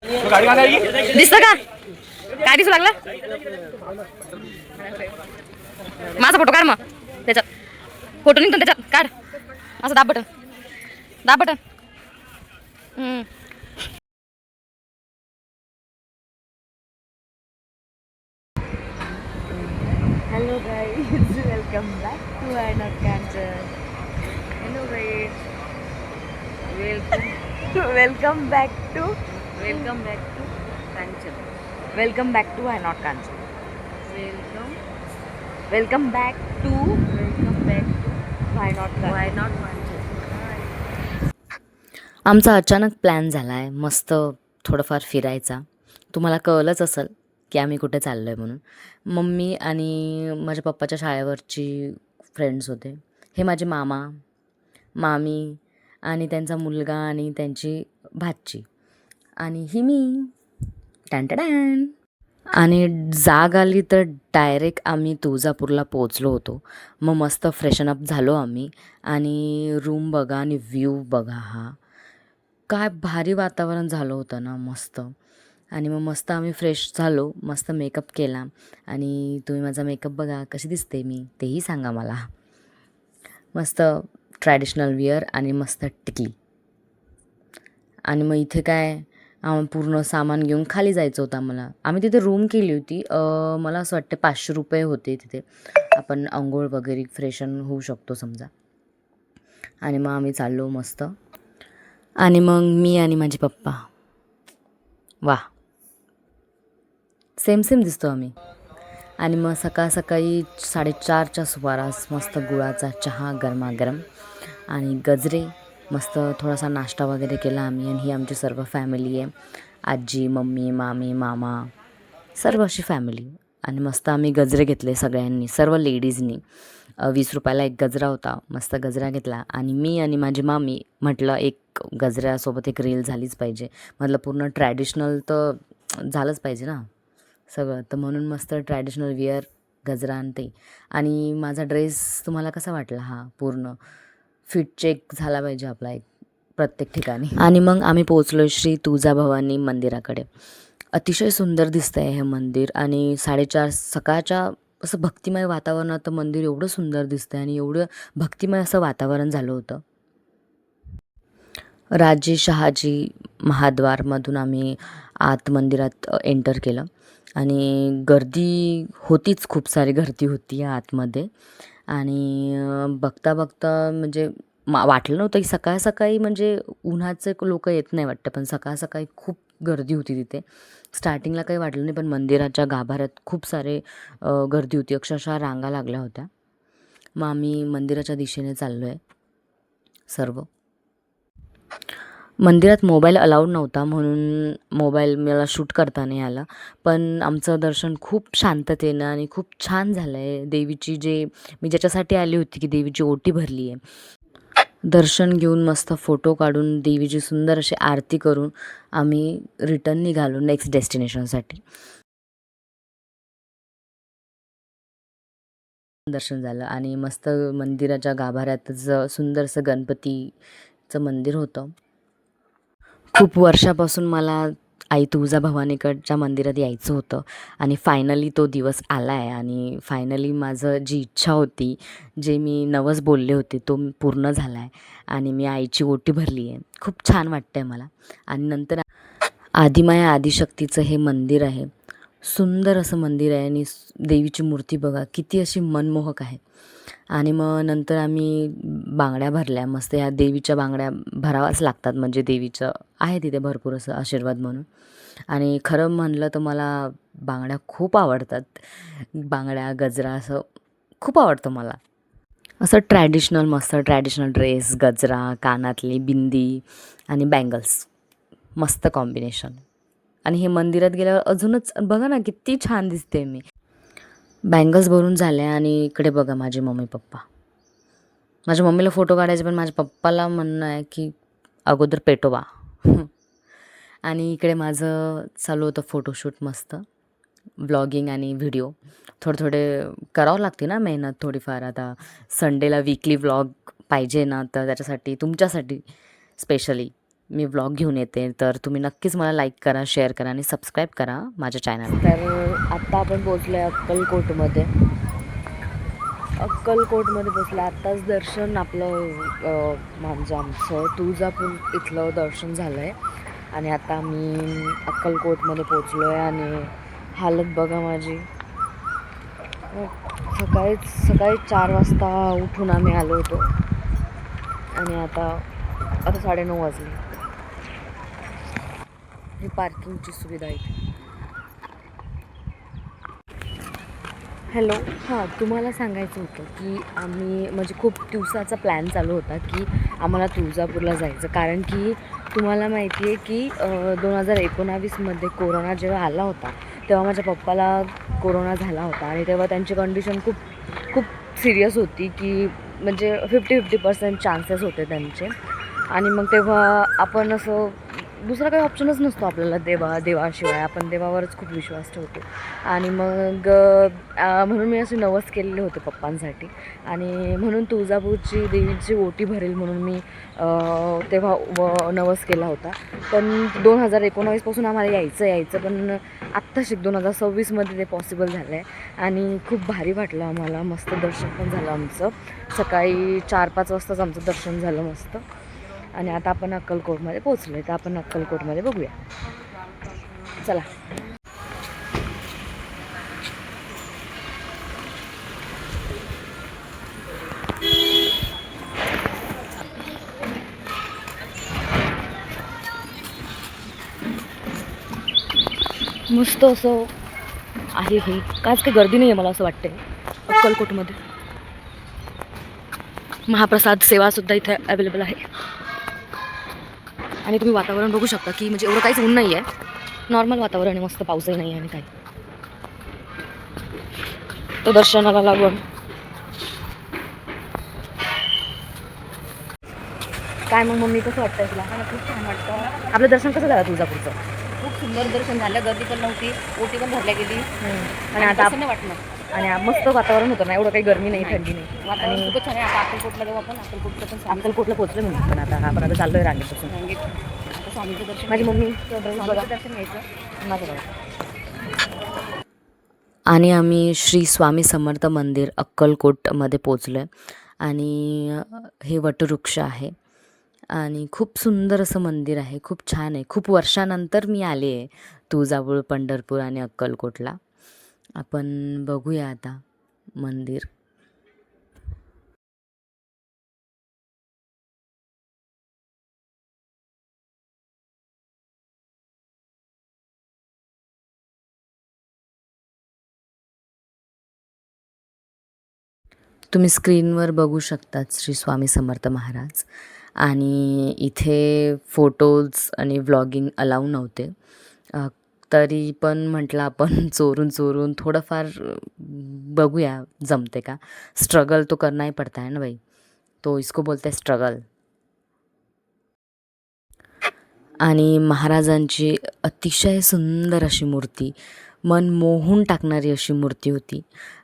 दिसतं का काय दिसू लागलं? माझा फोटो काढ, मग त्याच्यात फोटो निघतो, त्याच्यात काढ. असं दाब बटन, दाब button. Hello guys, welcome back to our Kanchan. Hello guys, welcome back to Kanchan. Welcome back to I not Kanchan. Welcome back to Why not Kanchan. आमचा अचानक प्लॅन झाला आहे मस्त थोडंफार फिरायचा. तुम्हाला कळलंच असेल की आम्ही कुठे चाललो आहे म्हणून. मम्मी आणि माझ्या पप्पाच्या शाळेवरची फ्रेंड्स होते. हे माझे मामा, मामी आणि त्यांचा मुलगा आणि त्यांची भाची आणि ही मी. टॅन. आणि जाग आली तर डायरेक्ट आम्ही तुळजापूरला पोचलो होतो. मग मस्त फ्रेशनअप झालो आम्ही आणि रूम बघा आणि व्ह्यू बघा. हा काय भारी वातावरण झालं होतं ना, मस्त. आणि मग मस्त आम्ही फ्रेश झालो, मस्त मेकअप केला. आणि तुम्ही माझा मेकअप बघा कशी दिसते मी, तेही सांगा मला. मस्त ट्रॅडिशनल विअर आणि मस्त टिकली. आणि मग इथे काय पूर्ण सामान घेऊन खाली जायचं होतं आम्हाला. आम्ही तिथे रूम केली होती. मला असं वाटतं 500 रुपये होते तिथे. आपण अंघोळ वगैरे फ्रेशन होऊ शकतो समजा. आणि मग आम्ही चाललो मस्त. आणि मग मी आणि माझे पप्पा, वाह सेम दिसतो आम्ही. आणि मग सकाळी 4:30च्या सुमारास मस्त गुळाचा चहा गरमागरम आणि गजरे, मस्त थोडासा नाश्ता वगैरे केला आम्ही. आणि ही आमची सर्व फॅमिली आहे, आजी, मम्मी, मामी, मामा, सर्व अशी फॅमिली. आणि मस्त आम्ही गजरे घेतले सगळ्यांनी, सर्व लेडीजनी. 20 रुपयाला एक गजरा होता, मस्त गजरा घेतला. आणि मी आणि माझी मामी म्हटलं एक गजऱ्यासोबत एक रील झालीच पाहिजे. म्हटलं पूर्ण ट्रॅडिशनल तर झालंच पाहिजे ना सगळं. तर म्हणून मस्त ट्रॅडिशनल विअर गजरा आणते. आणि माझा ड्रेस तुम्हाला कसा वाटला? हा पूर्ण फिट चेक झाला पाहिजे आपला एक प्रत्येक ठिकाणी. आणि मग आम्ही पोचलो श्री तुळजाभवानी मंदिराकडे. अतिशय सुंदर दिसतं आहे हे मंदिर. आणि 4:30 सकाळच्या असं भक्तिमय वातावरणात मंदिर एवढं सुंदर दिसतं आहे आणि एवढं भक्तिमय असं वातावरण झालं होतं. राजे शहाजी महाद्वारमधून आम्ही आत मंदिरात एंटर केलं. आणि गर्दी होतीच, खूप सारी गर्दी होती आतमध्ये. आणि बघता म्हणजे वाटलं नव्हतं की सकाळी म्हणजे उन्हाचे लोक येत नाही वाटतं, पण सकाळी खूप गर्दी होती तिथे. स्टार्टिंगला काही वाटलं नाही, पण मंदिराच्या गाभाऱ्यात खूप सारे गर्दी होती, अक्षरशः रांगा लागल्या होत्या. मग आम्ही मंदिराच्या दिशेने चाललो आहे सर्व. मंदिरात मोबाईल अलाउड नव्हता म्हणून मोबाईल मला शूट करता नाही आला. पण आमचं दर्शन खूप शांततेनं आणि खूप छान झालं आहे. देवीची मी ज्याच्यासाठी आली होती की देवीची ओटी भरली आहे. दर्शन घेऊन मस्त फोटो काढून देवीची सुंदर अशी आरती करून आम्ही रिटर्न निघालो नेक्स्ट डेस्टिनेशनसाठी. दर्शन झालं आणि मस्त मंदिराच्या गाभाऱ्यातच सुंदरसं गणपतीचं मंदिर होतं. खूप वर्षापासून मला आई तुळजाभवानीकडच्या मंदिरात यायचं होतं आणि फायनली तो दिवस आला आहे. आणि फायनली माझं जी इच्छा होती, जे मी नवस बोलले होते, तो पूर्ण झाला आहे. आणि मी आईची ओटी भरली आहे. खूप छान वाटतं आहे मला. आणि नंतर आदिमाया आदिशक्तीचं हे मंदिर आहे. सुंदर असं मंदिर आहे आणि देवीची मूर्ती बघा किती अशी मनमोहक आहे. आणि मग नंतर आम्ही बांगड्या भरल्या मस्त. ह्या देवीच्या बांगड्या भराव्याच लागतात, म्हणजे देवीचं आहे तिथे भरपूर असं आशीर्वाद म्हणून. आणि खरं म्हणलं तर मला बांगड्या खूप आवडतात. बांगड्या, गजरा असं खूप आवडतं मला. असं ट्रॅडिशनल, मस्त ट्रॅडिशनल ड्रेस, गजरा, कानातली बिंदी आणि बँगल्स, मस्त कॉम्बिनेशन. आणि हे मंदिरात गेल्यावर अजूनच बघा ना किती छान दिसते मी. बँगल्स भरून झाल्या. आणि इकडे बघा माझे मम्मी पप्पा. माझ्या मम्मीला फोटो काढायचे, पण माझ्या पप्पाला म्हणणं आहे की अगोदर पेटोबा. आणि इकडे माझं चालू होतं फोटोशूट मस्त. व्लॉगिंग आणि व्हिडिओ थोडे करावं लागते ना मेहनत थोडीफार. आता संडेला वीकली व्लॉग पाहिजे ना, तर त्याच्यासाठी तुमच्यासाठी स्पेशली मी व्लॉग घेऊन येते. तर तुम्ही नक्कीच मला लाईक करा, शेअर करा आणि सबस्क्राईब करा माझ्या चॅनल. तर आत्ता आपण पोचलो आहे अक्कलकोटमध्ये. अक्कलकोटमध्ये पोचलं. आत्ताच दर्शन आपलं म्हणजे आमचं तुळजापूर इथलं दर्शन झालं आहे आणि आता आम्ही अक्कलकोटमध्ये पोचलो आहे आणि हालत बघा माझी. सकाळी 4 वाजता उठून आम्ही आलो होतो आणि आता 9:30 वाजले. ही पार्किंगची सुविधा आहे. हॅलो, हां, तुम्हाला सांगायचं होतं की आम्ही म्हणजे खूप दिवसाचा प्लॅन चालू होता की आम्हाला तुळजापूरला जायचं. कारण की तुम्हाला माहिती आहे की 2019मध्ये कोरोना जेव्हा आला होता तेव्हा माझ्या पप्पाला कोरोना झाला होता आणि तेव्हा त्यांची कंडिशन खूप खूप सिरियस होती की म्हणजे 50-50% चान्सेस होते त्यांचे. आणि मग तेव्हा आपण असं दुसरा काही ऑप्शनच नसतो आपल्याला देवाशिवाय. आपण देवावरच खूप विश्वास ठेवतो आणि मग म्हणून मी असे नवस केलेले होते पप्पांसाठी आणि म्हणून तुळजापूरची देवीची ओटी भरेल म्हणून मी तेव्हा नवस केला होता. पण 2019पासून आम्हाला यायचं पण आत्ताच 2026मध्ये ते पॉसिबल झालं आहे आणि खूप भारी वाटलं आम्हाला. मस्त दर्शन पण झालं आमचं. सकाळी 4-5 वाजताच आमचं दर्शन झालं मस्त. आणि आता आपण अक्कलकोटमध्ये पोचलो आहे. तर आपण अक्कलकोटमध्ये बघूया, चला. मस्त असं आहे हे. काच काही गर्दी नाही आहे मला असं वाटतं अक्कलकोटमध्ये. महाप्रसाद सेवासुद्धा इथे अवेलेबल आहे आणि तुम्ही वातावरण बघू शकता की म्हणजे एवढं काहीच ऊन नाही आहे, नॉर्मल वातावरण आहे. मस्त पाऊसही नाही आहे आणि काही. तो दर्शनाला लागून काय मग मम्मी कसं वाटतंय तुला? खूप छान वाटतं. आपलं दर्शन कसं झालं तुळजापूरचं? खूप सुंदर दर्शन झालं. गर्दी पण नव्हती, ओटी पण भरल्या गेली आणि आता नाही वाटलं. आणि मस्त वातावरण होतं ना, एवढं काही गरमी नाही, थंडी नाही. वातावरण खूपच छान आहे. आता अक्कलकोटला जाऊ आपण. अक्कलकोटचं पण अक्कलकोटला पोहोचलो म्हणून पण आता चाललोय रांगेपासून. आता स्वामीचं दर्शन. माझी मम्मी स्वामीचं दर्शन घ्यायचं माझं बघा. आणि आम्ही श्री स्वामी समर्थ मंदिर अक्कलकोटमध्ये पोचलो आहे आणि हे वटवृक्ष आहे आणि खूप सुंदर असं मंदिर आहे. खूप छान आहे. खूप वर्षानंतर मी आले आहे तुळजापूर, पंढरपूर आणि अक्कलकोटला. आपण बघूया आता मंदिर. तुम्ही स्क्रीनवर बघू शकतात श्री स्वामी समर्थ महाराज. आणि इथे फोटोज आणि व्लॉगिंग अलाऊ नव्हते. तरी पण म्हटलं आपण चोरून थोडंफार बघूया जमते का. स्ट्रगल तो करना ही पड़ता है ना भाई, तो इसको बोलते हैं स्ट्रगल. आणि महाराजांची अतिशय सुंदर अशी मूर्ती, मन मोहून टाकणारी अशी मूर्ती होती.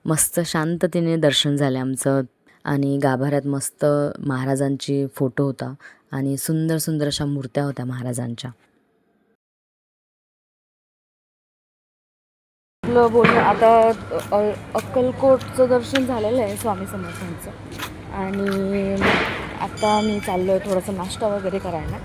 मस्त शांततेने दर्शन झाले आमचं आणि गाभाऱ्यात मस्त महाराजांची फोटो होता आणि सुंदर सुंदर अशा मूर्त्या होत्या महाराजांच्या. आपलं बोलणं आता अक्कलकोटचं दर्शन झालेलं आहे स्वामी समर्थांचं आणि आता मी चाललो आहे थोडंसं नाश्ता वगैरे करायला.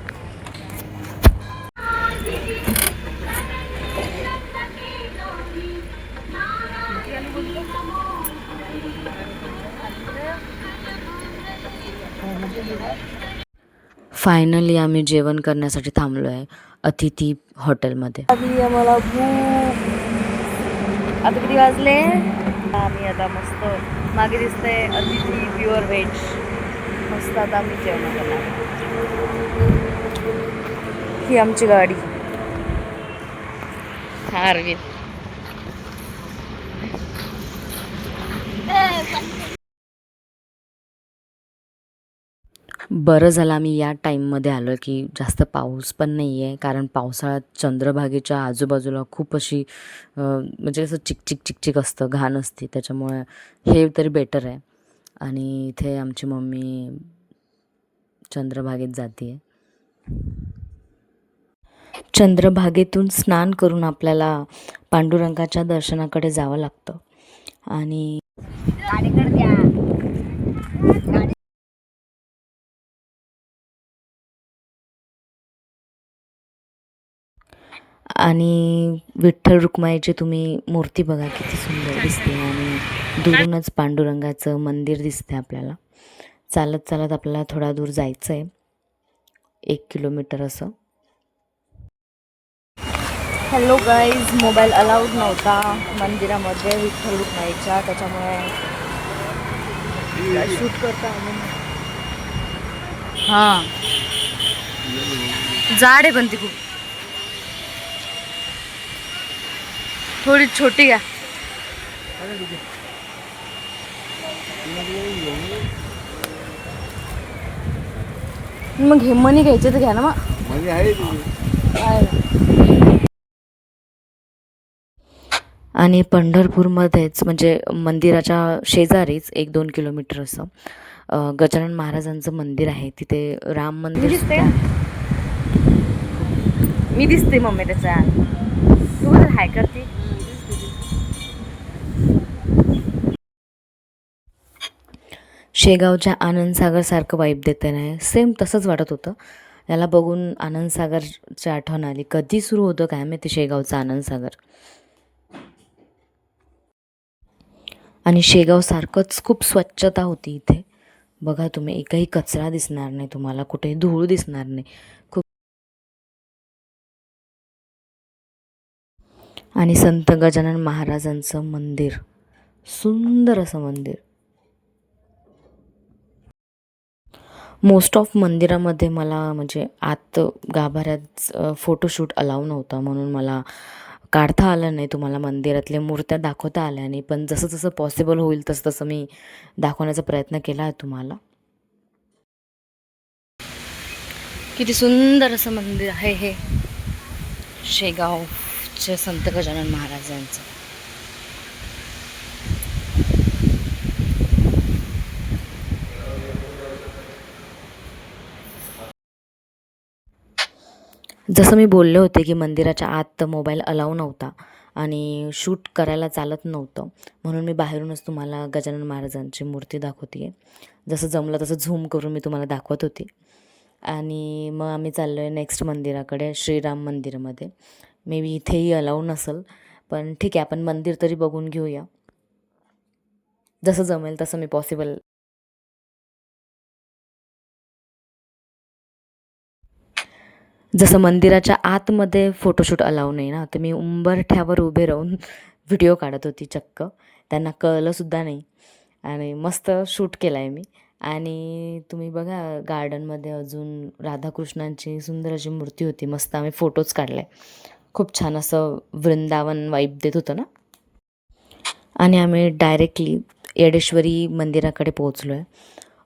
फायनली आम्ही जेवण करण्यासाठी थांबलो आहे अतिथी हॉटेलमध्ये. लागली आम्हाला भूक. आता किती वाजले? आम्ही आता मस्त मागे दिसतंय अतिथी प्युअर व्हेज. मस्त आता आम्ही जेवण करणार. ही आमची गाडी. हा अरविंद. बरं झालं आम्ही या टाईममध्ये आलो की जास्त पाऊस पण नाही आहे. कारण पावसाळ्यात चंद्रभागेच्या आजूबाजूला खूप अशी म्हणजे असं चिकचिक असतं, घाण असते. त्याच्यामुळे हे तरी बेटर आहे. आणि इथे आमची मम्मी चंद्रभागेत जाते आहे. चंद्रभागेतून स्नान करून आपल्याला पांडुरंगाच्या दर्शनाकडे जावं लागतं. आणि आणि विठ्ठल रुक्माईची तुम्ही मूर्ती बघा, किती सुंदर दिसते. आणि दुरूनच पांडुरंगाचं मंदिर दिसते आपल्याला. चालत चालत आपल्याला थोडा दूर जायचं आहे, 1 किलोमीटर असं. हॅलो गाईज, मोबाईल अलाउड नव्हता मंदिरामध्ये विठ्ठल रुक्माईच्या, त्याच्यामुळे शूट करता आलं नाही. हां, जाड आहे पण ती खूप, थोडी छोटी घ्या. मग हे मनी घ्यायचे तर घ्या ना. मग आणि पंढरपूरमध्येच म्हणजे मंदिराच्या शेजारीच 1-2 किलोमीटर असं गजानन महाराजांचं मंदिर आहे. तिथे राम मंदिर दिसते सुद्धा आहे. मी दिसते मम्मी त्याच्या, तू जर हाय करते. शेगावच्या आनंदसागरसारखं वाईब देते नाही, सेम तसंच वाटत होतं. याला बघून आनंदसागरची आठवण आली. कधी सुरू होतं काय माहिती शेगावचं आनंदसागर. आणि शेगावसारखंच खूप स्वच्छता होती इथे. बघा तुम्ही, एकही कचरा दिसणार नाही तुम्हाला, कुठेही धूळ दिसणार नाही. खूप. आणि संत गजानन महाराजांचं मंदिर, सुंदर असं मंदिर. मोस्ट ऑफ मंदिरामध्ये मला म्हणजे आत गाभाऱ्यात फोटोशूट अलाव नव्हता, म्हणून मला काढता आलं नाही. तुम्हाला मंदिरातल्या मूर्त्या दाखवता आल्या नाही, पण जसं जसं पॉसिबल होईल तसं तसं मी दाखवण्याचा प्रयत्न केला आहे तुम्हाला. किती सुंदर असं मंदिर आहे हे शेगावचे संत गजानन महाराजांचं. जसं मी बोलले होते की मंदिराच्या आत मोबाईल अलाव नव्हता आणि शूट करायला चालत नव्हतं, म्हणून मी बाहेरूनच तुम्हाला गजानन महाराजांची मूर्ती दाखवते आहे. जसं जमलं तसं झूम करून मी तुम्हाला दाखवत होती. आणि मग आम्ही चाललो आहे नेक्स्ट मंदिराकडे, श्रीराम मंदिरामध्ये. मे बी इथेही अलाव नसेल, पण ठीक आहे, आपण मंदिर तरी बघून घेऊया. जसं जमेल तसं मी पॉसिबल. जसं मंदिराच्या आतमध्ये फोटोशूट अलाव नाही ना, तर मी उंबरठ्यावर उभे राहून व्हिडिओ काढत होती चक्क. त्यांना कळलंसुद्धा नाही. आणि मस्त शूट केला आहे मी. आणि तुम्ही बघा, गार्डनमध्ये अजून राधाकृष्णांची सुंदर अशी मूर्ती होती. मस्त आम्ही फोटोज काढले. खूप छान असं वृंदावन वाईब देत होतं ना. आणि आम्ही डायरेक्टली येडेश्वरी मंदिराकडे पोहोचलो आहे.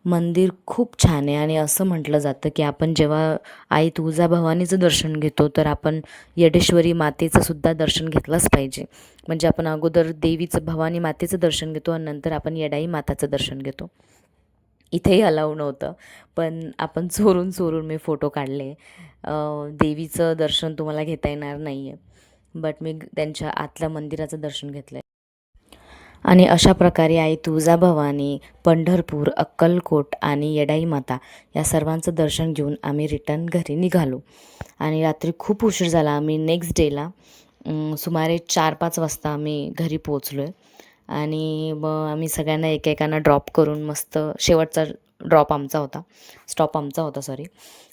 मंदिर खूप छान आहे. आणि असं म्हटलं जातं की आपण जेव्हा आई तुळजाभवानीचं दर्शन घेतो, तर आपण येडेश्वरी मातेचं सुद्धा दर्शन घेतलंच पाहिजे. म्हणजे आपण अगोदर देवीचं, भवानी मातेचं दर्शन घेतो आणि नंतर आपण येडाई माताचं दर्शन घेतो. इथेही अलाव नव्हतं, पण आपण चोरून चोरून मी फोटो काढले. देवीचं दर्शन तुम्हाला घेता येणार नाही आहे, बट मी त्यांच्या आतल्या मंदिराचं दर्शन घेतलं आहे. आणि अशा प्रकारे आई तुळजाभवानी, पंढरपूर, अक्कलकोट आणि येडाई माता या सर्वांचं दर्शन घेऊन आम्ही रिटर्न घरी निघालो. आणि रात्री खूप उशीर झाला. आम्ही नेक्स्ट डेला सुमारे 4-5 वाजता आम्ही घरी पोचलो आहे. आणि मग आम्ही सगळ्यांना एकेकांना ड्रॉप करून मस्त, शेवटचा स्टॉप आमचा होता सॉरी.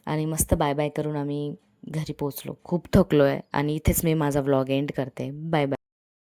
आणि मस्त बाय बाय करून आम्ही घरी पोचलो. खूप थकलो आहे आणि इथेच मी माझा व्लॉग एंड करते. Bye bye.